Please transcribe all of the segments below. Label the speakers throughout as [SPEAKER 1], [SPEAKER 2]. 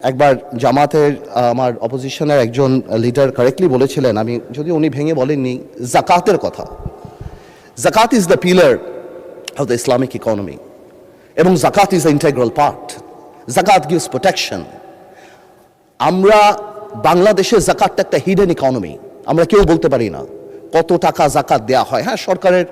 [SPEAKER 1] একবার জামাতের আমার অপোজিশনের একজন লিডার কারেক্টলি বলেছিলেন, আমি যদি উনি ভেঙে বলেননি, জাকাতের কথা। জাকাত is the pillar of the Islamic economy এবং জাকাত ইজ দ্য ইন্টিগ্রাল পার্ট। জাকাত গিভস প্রোটেকশন। আমরা বাংলাদেশে জাকাতটা একটা হিডেন ইকোনমি, আমরা কেউ বলতে পারি না কত টাকা জাকাত দেয়া হয়। হ্যাঁ, সরকারের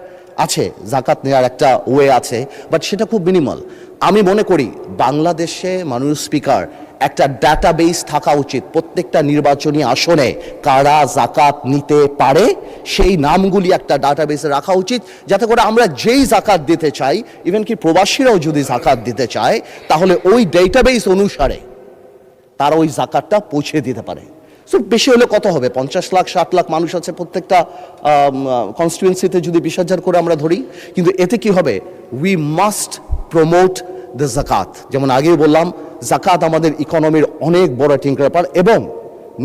[SPEAKER 1] আছে জাকাত নেওয়ার একটা ওয়ে আছে, বাট সেটা খুব মিনিমাল। আমি মনে করি বাংলাদেশে মাননীয় স্পিকার একটা ডাটাবেস থাকা উচিত, প্রত্যেকটা নির্বাচনী আসনে কারা জাকাত নিতে পারে সেই নামগুলি একটা ডাটাবেসে রাখা উচিত, যাতে করে আমরা যেই জাকাত দিতে চাই, ইভেন কি প্রবাসীরাও যদি জাকাত দিতে চায়, তাহলে ওই ডেটাবেস অনুসারে তারা ওই জাকাতটা পৌঁছে দিতে পারে। সো বেশি হলে কত হবে? 50 লাখ 60 লাখ মানুষ আছে প্রত্যেকটা কনস্টিটুয়েন্সিতে, যদি 20,000 করে আমরা ধরি। কিন্তু এতে কি হবে? উই মাস্ট প্রমোট দ্য জাকাত। যেমন আগেই বললাম, জাকাত আমাদের ইকোনমির অনেক বড় টিঙ্কার, এবং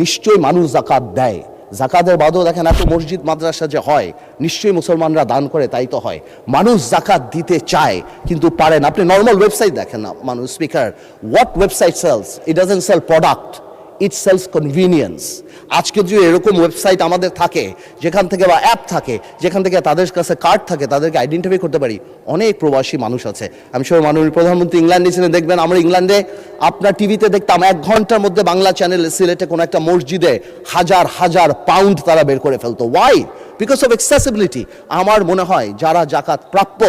[SPEAKER 1] নিশ্চয়ই মানুষ জাকাত দেয়। জাকাতের বাদও দেখেন এত মসজিদ মাদ্রাসা যে হয়, নিশ্চয়ই মুসলমানরা দান করে, তাই তো হয়। মানুষ জাকাত দিতে চায় কিন্তু পারে না। আপনি নর্মাল ওয়েবসাইট দেখেন না মানুষ speaker, what website sells? It doesn't sell product, it sells convenience. আজকে যদি এরকম ওয়েবসাইট আমাদের থাকে, যেখান থেকে বা অ্যাপ থাকে, যেখান থেকে তাদের কাছে কার্ড থাকে, তাদেরকে আইডেন্টিফাই করতে পারি। অনেক প্রবাসী মানুষ আছে। আমি সব মাননীয় প্রধানমন্ত্রী ইংল্যান্ডে ছিলেন, দেখবেন আমরা ইংল্যান্ডে আপনার টিভিতে দেখতাম 1 ঘন্টার মধ্যে বাংলা চ্যানেল সিলেটে কোনো একটা মসজিদে হাজার হাজার পাউন্ড তারা বের করে ফেলতো। ওয়াই? Because of accessibility. আমার মনে হয় যারা জাকাত প্রাপ্য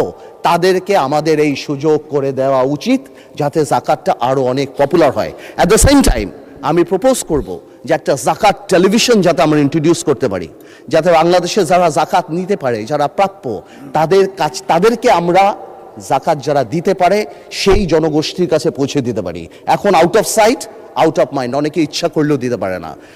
[SPEAKER 1] তাদেরকে আমাদের এই সুযোগ করে দেওয়া উচিত, যাতে জাকাতটা আরও অনেক পপুলার হয়। অ্যাট দ্য সেম টাইম আমি প্রপোজ করব যে একটা জাকাত টেলিভিশন যাতে আমরা ইন্ট্রোডিউস করতে পারি, যাতে বাংলাদেশে যারা জাকাত নিতে পারে, যারা প্রাপ্য, তাদেরকে আমরা জাকাত যারা দিতে পারে সেই জনগোষ্ঠীর কাছে পৌঁছে দিতে পারি। এখন out of sight out of mind, অনেকে ইচ্ছা করলেও দিতে পারে না।